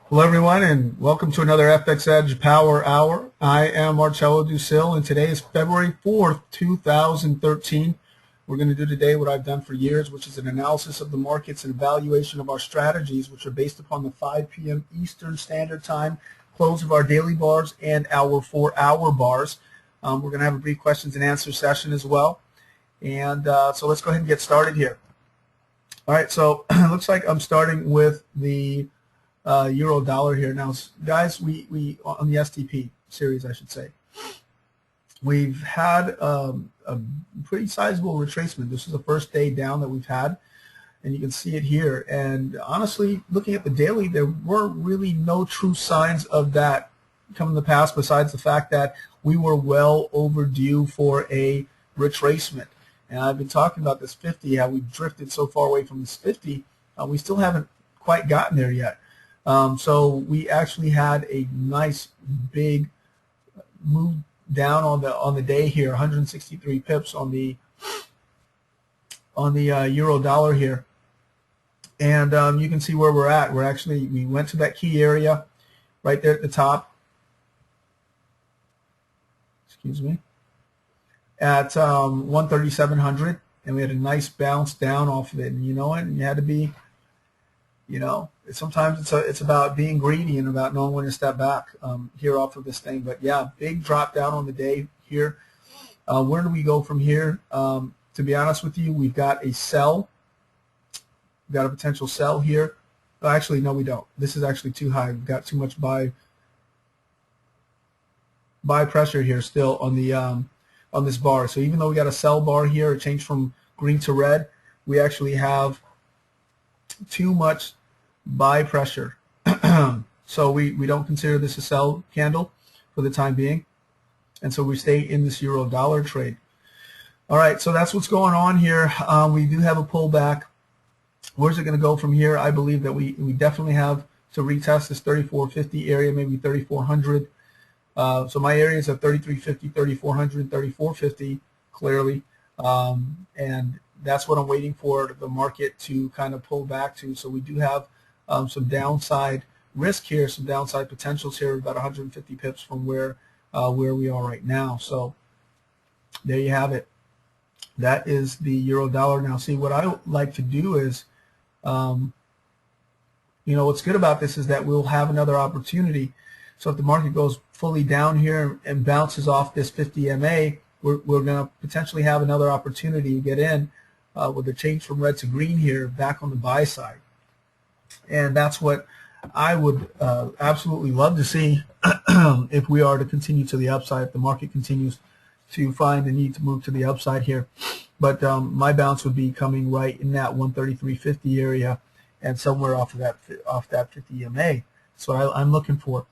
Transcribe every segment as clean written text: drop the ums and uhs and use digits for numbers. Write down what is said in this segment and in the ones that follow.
Hello, everyone, and welcome to another FxEdge Power Hour. I am Marcello Ducille, and today is February 4th, 2013. We're going to do today what I've done for years, which is an analysis of the markets and evaluation of our strategies, which are based upon the 5 p.m. Eastern Standard Time close of our daily bars and our 4-hour bars. We're going to have a brief questions and answer session as well. And so let's go ahead and get started here. All right, so it looks like I'm starting with the euro dollar here. Now, guys, we on the STP series, I should say, we've had a pretty sizable retracement. This is the first day down that we've had, and you can see it here. And honestly, looking at the daily, there were really no true signs of that coming to pass, besides the fact that we were well overdue for a retracement. And I've been talking about this 50, how we've drifted so far away from this 50. We still haven't quite gotten there yet. So we actually had a nice big move down on the day here, 163 pips on the euro dollar here, and you can see where we're at. We went to that key area right there at the top. Excuse me, at 13700, and we had a nice bounce down off of it. And you know what? You had to be. Sometimes it's about being greedy and about knowing when to step back here off of this thing. But yeah, big drop down on the day here. Where do we go from here? To be honest with you, we've got a sell. We've got a potential sell here. Actually, no, we don't. This is actually too high. We've got too much buy pressure here still on the on this bar. So even though we got a sell bar here, it changed from green to red, we actually have too much buy pressure. So we don't consider this a sell candle for the time being, and so we stay in this euro dollar trade. All right, so that's what's going on here. We do have a pullback. Where's it going to go from here? I believe that we definitely have to retest this 3450 area, maybe 3400. So my areas are 3350, 3400, 3450 clearly, and that's what I'm waiting for the market to kind of pull back to. So we do have some downside risk here, some downside potentials here, about 150 pips from where we are right now. So there you have it. That is the euro dollar. Now, see, what I like to do is, what's good about this is that we'll have another opportunity. So if the market goes fully down here and bounces off this 50 MA, we're going to potentially have another opportunity to get in with a change from red to green here back on the buy side. And that's what I would absolutely love to see if we are to continue to the upside, if the market continues to find the need to move to the upside here. But my bounce would be coming right in that 133.50 area and somewhere off that 50 MA. So I'm looking for.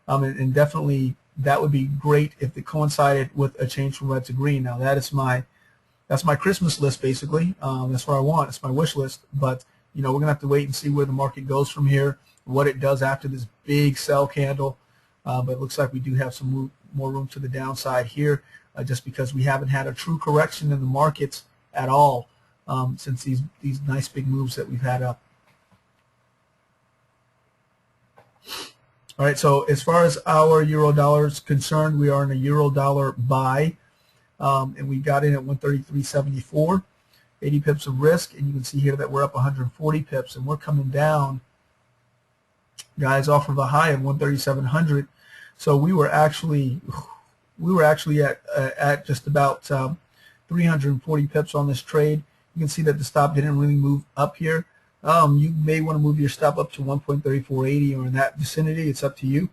And definitely that would be great if it coincided with a change from red to green. Now that's my Christmas list, basically. That's what I want. It's my wish list. But we're going to have to wait and see where the market goes from here, what it does after this big sell candle. But it looks like we do have some more room to the downside here, just because we haven't had a true correction in the markets at all since these nice big moves that we've had up. All right, so as far as our euro dollar is concerned, we are in a euro dollar buy, and we got in at 133.74, 80 pips of risk, and you can see here that we're up 140 pips, and we're coming down, guys, off of a high of 137.00. So we were actually at just about 340 pips on this trade. You can see that the stop didn't really move up here. You may want to move your stop up to 1.3480 or in that vicinity. It's up to you.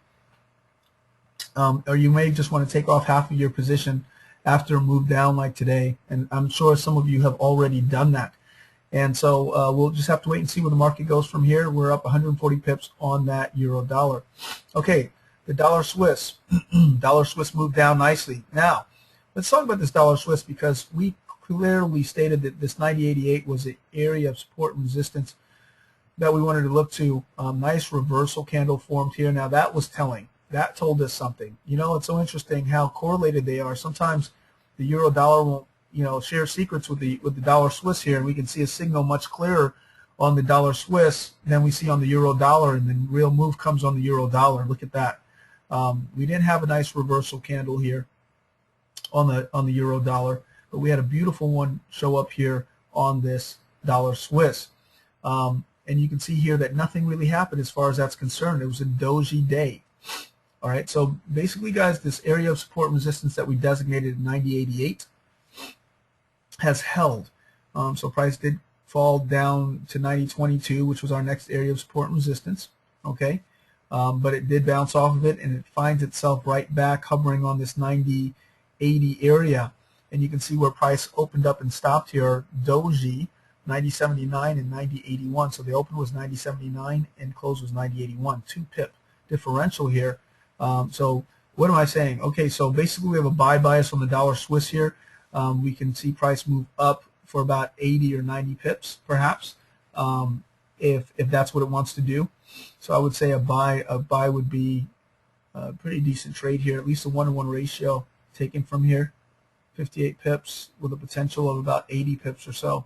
Or you may just want to take off half of your position after a move down like today. And I'm sure some of you have already done that. And so we'll just have to wait and see where the market goes from here. We're up 140 pips on that euro dollar. Okay, the dollar Swiss. Dollar Swiss moved down nicely. Now, let's talk about this dollar Swiss, because we clearly stated that this 90.88 was an area of support and resistance that we wanted to look to. Nice reversal candle formed here. Now that was telling. That told us something. It's so interesting how correlated they are. Sometimes the euro dollar won't, share secrets with the dollar Swiss here, and we can see a signal much clearer on the dollar Swiss than we see on the euro dollar, and then real move comes on the euro dollar. Look at that. We didn't have a nice reversal candle here on the euro dollar, but we had a beautiful one show up here on this dollar Swiss. And you can see here that nothing really happened as far as that's concerned. It was a doji day. All right, so basically, guys, this area of support and resistance that we designated in 90.88 has held. So price did fall down to 90.22, which was our next area of support and resistance. Okay, but it did bounce off of it, and it finds itself right back hovering on this 90.80 area. And you can see where price opened up and stopped here, doji, 90.79 and 90.81. So the open was 90.79 and close was 90.81. 2 pip differential here. So what am I saying? Okay, so basically we have a buy bias on the dollar Swiss here. We can see price move up for about 80 or 90 pips, perhaps, if that's what it wants to do. So I would say a buy would be a pretty decent trade here, at least a 1-to-1 ratio taken from here, 58 pips with a potential of about 80 pips or so.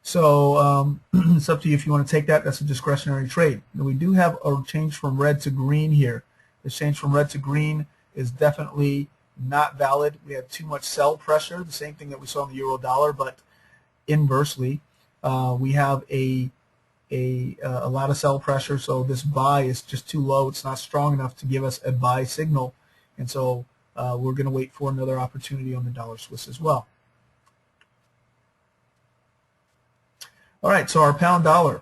So it's up to you if you want to take that. That's a discretionary trade. Now we do have a change from red to green here. This change from red to green is definitely not valid. We have too much sell pressure, the same thing that we saw in the euro dollar, but inversely, we have a lot of sell pressure, so this buy is just too low. It's not strong enough to give us a buy signal, and so we're going to wait for another opportunity on the dollar Swiss as well. All right, so our pound dollar.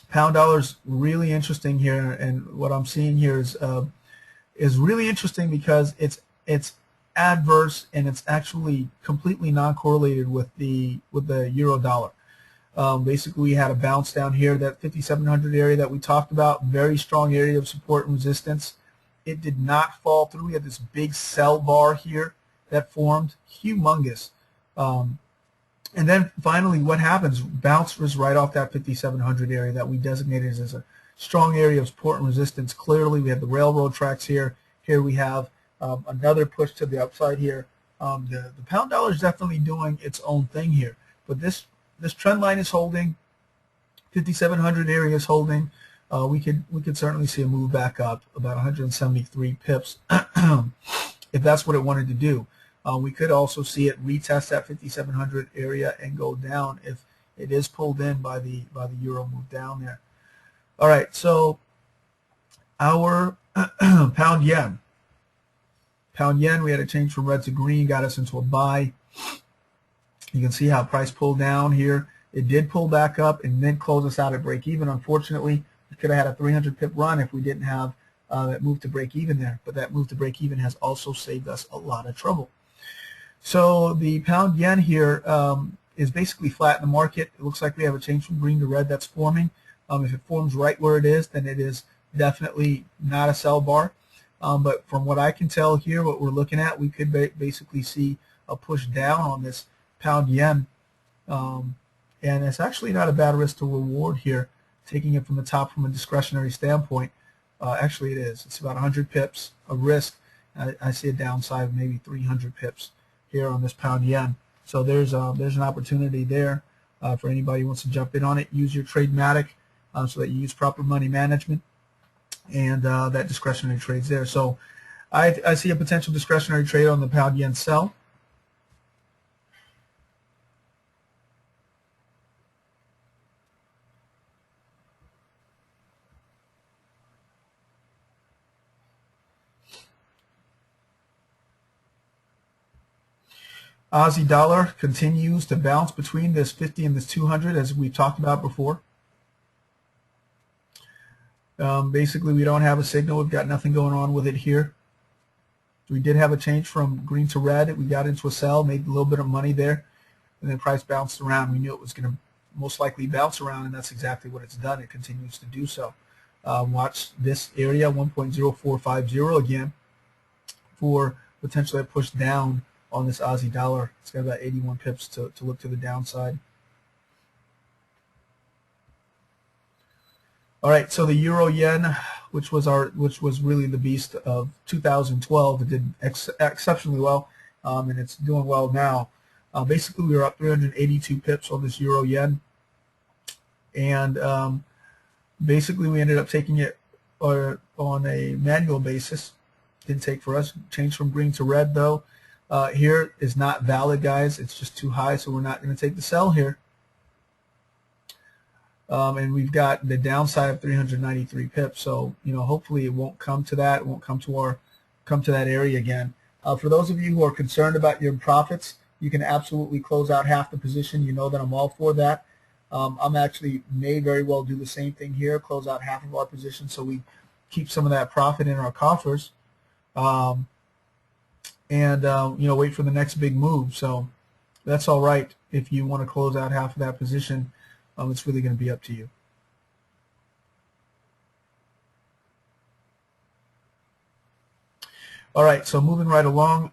Pound dollar is really interesting here, and what I'm seeing here is really interesting because it's adverse and it's actually completely non-correlated with the euro dollar. Basically, we had a bounce down here, that 5,700 area that we talked about, very strong area of support and resistance. It did not fall through. We had this big sell bar here that formed, humongous. And then finally, what happens? Bounces right off that 5,700 area that we designated as a strong area of support and resistance. Clearly, we have the railroad tracks here. Here we have another push to the upside here. The pound dollar is definitely doing its own thing here, but this trend line is holding. 5,700 area is holding. We could certainly see a move back up about 173 pips if that's what it wanted to do. We could also see it retest that 5,700 area and go down if it is pulled in by the euro move down there. All right, so our pound yen. Pound yen, we had a change from red to green, got us into a buy. You can see how price pulled down here. It did pull back up and then close us out at break even. Unfortunately, we could have had a 300 pip run if we didn't have that move to break even there. But that move to break even has also saved us a lot of trouble. So the pound yen here is basically flat in the market. It looks like we have a change from green to red that's forming. If it forms right where it is, then it is definitely not a sell bar. But from what I can tell here, what we're looking at, we could basically see a push down on this pound yen. And it's actually not a bad risk to reward here, taking it from the top from a discretionary standpoint. Actually, it is. It's about 100 pips of risk. I see a downside of maybe 300 pips here on this pound yen. So there's an opportunity there for anybody who wants to jump in on it. Use your Tradematic so that you use proper money management, and that discretionary trade's there. So I see a potential discretionary trade on the pound yen sell. Aussie dollar continues to bounce between this 50 and this 200, as we talked about before. Basically, we don't have a signal. We've got nothing going on with it here. We did have a change from green to red. We got into a sell, made a little bit of money there, and then price bounced around. We knew it was going to most likely bounce around, and that's exactly what it's done. It continues to do so. Watch this area, 1.0450 again, for potentially a push down on this Aussie dollar. It's got about 81 pips to look to the downside. All right, so the euro yen, which was really the beast of 2012, it did exceptionally well, and it's doing well now. Basically, we were up 382 pips on this euro yen. and basically we ended up taking it on a manual basis. Didn't take for us. Changed from green to red though. Here is not valid, guys. It's just too high, so we're not going to take the sell here. And we've got the downside of 393 pips. So hopefully it won't come to that. It won't come to that area again. For those of you who are concerned about your profits, you can absolutely close out half the position. You know that I'm all for that. I'm actually may very well do the same thing here, close out half of our position so we keep some of that profit in our coffers, and wait for the next big move. So that's all right if you want to close out half of that position. It's really going to be up to you. All right, so moving right along,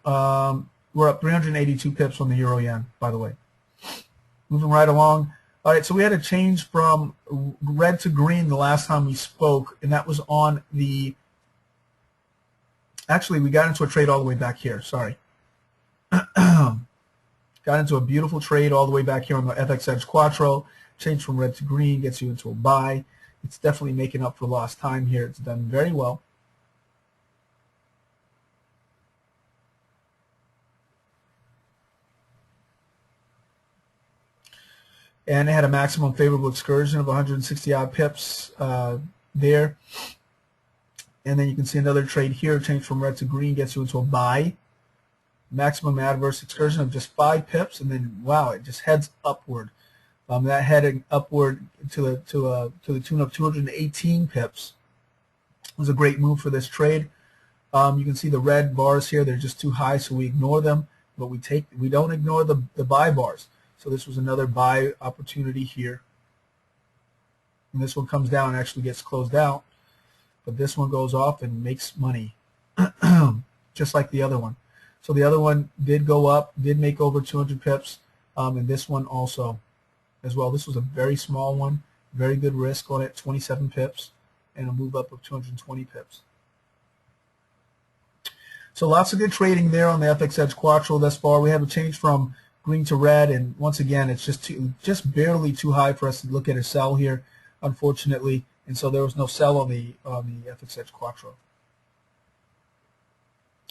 we're up 382 pips on the euro yen, by the way. Moving right along. All right, so we had a change from red to green the last time we spoke, and that was on the, actually we got into a trade all the way back here, sorry. Got into a beautiful trade all the way back here on the FxEdge Quattro. Change from red to green gets you into a buy. It's definitely making up for lost time here. It's done very well. And it had a maximum favorable excursion of 160 odd pips there. And then you can see another trade here, change from red to green gets you into a buy. Maximum adverse excursion of just 5 pips, and then wow, it just heads upward. That heading upward to the tune of 218 pips. It was a great move for this trade. You can see the red bars here; they're just too high, so we ignore them. But we don't ignore the buy bars. So this was another buy opportunity here. And this one comes down and actually gets closed out. But this one goes off and makes money, just like the other one. So the other one did go up, did make over 200 pips, and this one also as well. This was a very small one, very good risk on it, 27 pips, and a move up of 220 pips. So lots of good trading there on the FxEdge Quattro thus far. We have a change from green to red, and once again, it's just barely too high for us to look at a sell here, unfortunately, and so there was no sell on the FxEdge Quattro.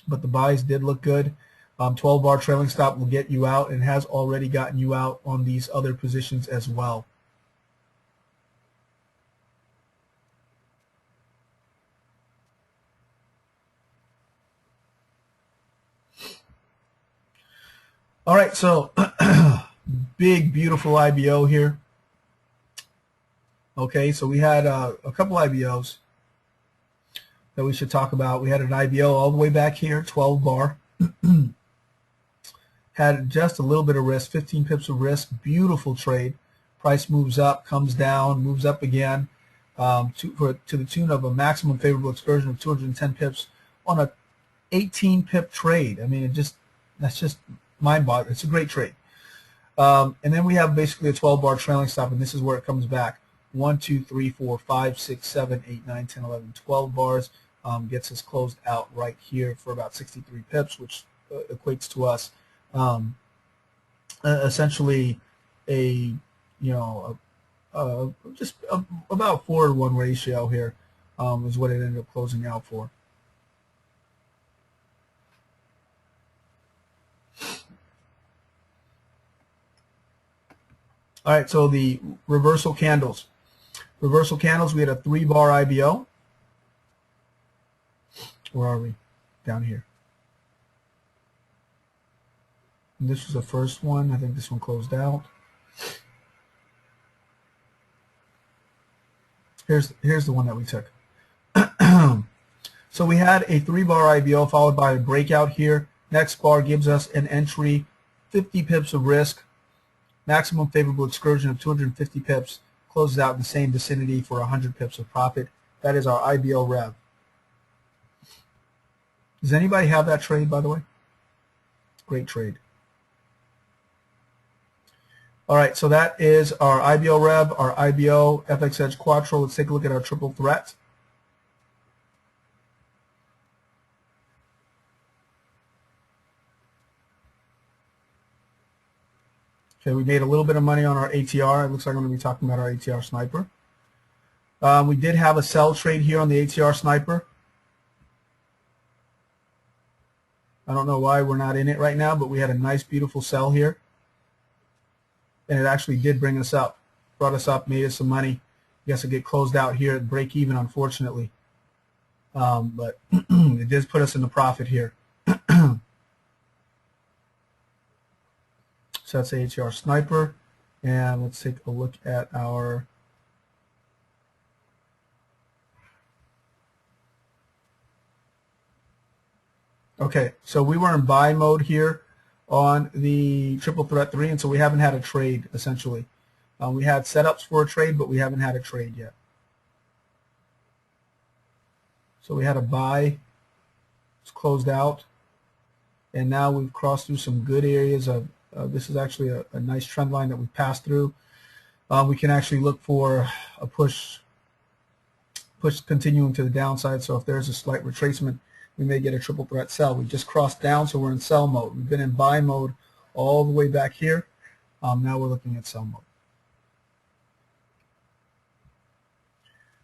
But the buys did look good. 12-bar trailing stop will get you out and has already gotten you out on these other positions as well. All right, so big, beautiful IBO here. Okay, so we had a couple IBOs that we should talk about. We had an IBO all the way back here, 12 bar. Had just a little bit of risk, 15 pips of risk. Beautiful trade. Price moves up, comes down, moves up again to the tune of a maximum favorable excursion of 210 pips on a 18 pip trade. I mean, that's just mind-boggling. It's a great trade. And then we have basically a 12-bar trailing stop, and this is where it comes back. 1, 2, 3, 4, 5, 6, 7, 8, 9, 10, 11, 12 bars. Gets us closed out right here for about 63 pips, which equates to us essentially just about 4-to-1 ratio here is what it ended up closing out for. All right, so the reversal candles. Reversal candles, we had a 3-bar IBO. Where are we? Down here. And this was the first one. I think this one closed out. Here's the one that we took. So we had a 3-bar IBO followed by a breakout here. Next bar gives us an entry, 50 pips of risk, maximum favorable excursion of 250 pips, closes out in the same vicinity for 100 pips of profit. That is our IBO rev. Does anybody have that trade, by the way? Great trade. All right, so that is our IBO rev, our IBO FxEdge Quattro. Let's take a look at our triple threat. Okay, we made a little bit of money on our ATR. It looks like I'm going to be talking about our ATR sniper. We did have a sell trade here on the ATR sniper. I don't know why we're not in it right now, but we had a nice, beautiful sell here. And it actually did bring us up, brought us up, made us some money. I guess it get closed out here at break even, unfortunately. But it did put us in the profit here. So that's ATR sniper. And let's take a look at our okay, so we were in buy mode here on the triple threat 3, and so we haven't had a trade essentially. We had setups for a trade, but we haven't had a trade yet. So we had a buy, it's closed out, and now we've crossed through some good areas of this is actually a nice trend line that we passed through. We can actually look for a push continuing to the downside. So if there's a slight retracement, we may get a triple threat sell. We just crossed down, so we're in sell mode. We've been in buy mode all the way back here. Now we're looking at sell mode.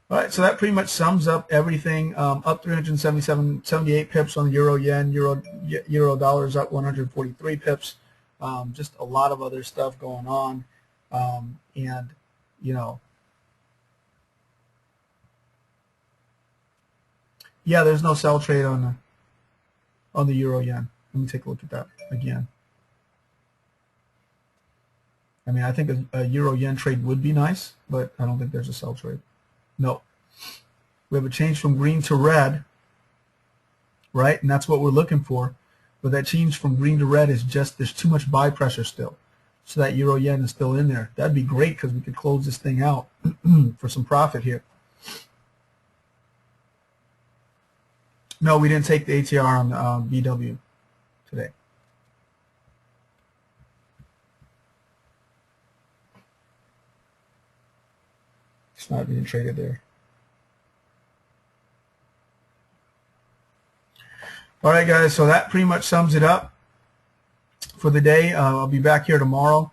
All right, so that pretty much sums up everything. Up 78 pips on the euro yen, euro dollars up 143 pips. Just a lot of other stuff going on, and you know, yeah, there's no sell trade on the euro yen. Let me take a look at that again. I mean, I think a euro yen trade would be nice, but I don't think there's a sell trade. No. We have a change from green to red, right? And that's what we're looking for. But that change from green to red is just, there's too much buy pressure still. So that euro yen is still in there. That'd be great because we could close this thing out for some profit here. No, we didn't take the ATR on BW today. It's not being traded there. All right, guys, so that pretty much sums it up for the day. I'll be back here tomorrow,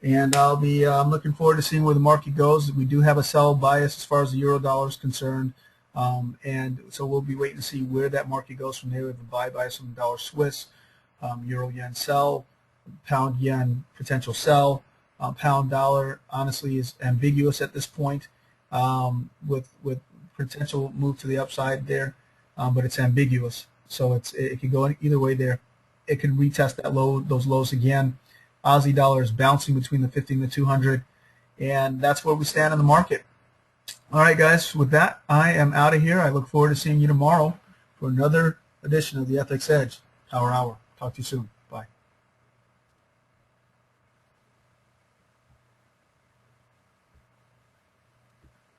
and I'll be I'm looking forward to seeing where the market goes. We do have a sell bias as far as the euro dollar is concerned, and so we'll be waiting to see where that market goes from there. We have a buy bias on the dollar Swiss, euro yen sell, pound yen potential sell, pound dollar honestly is ambiguous at this point, with potential move to the upside there, but it's ambiguous. So it could go either way there. It could retest that low, those lows again. Aussie dollar is bouncing between the 50 and the 200, and that's where we stand in the market. All right, guys, with that, I am out of here. I look forward to seeing you tomorrow for another edition of the FxEdge Power Hour. Talk to you soon.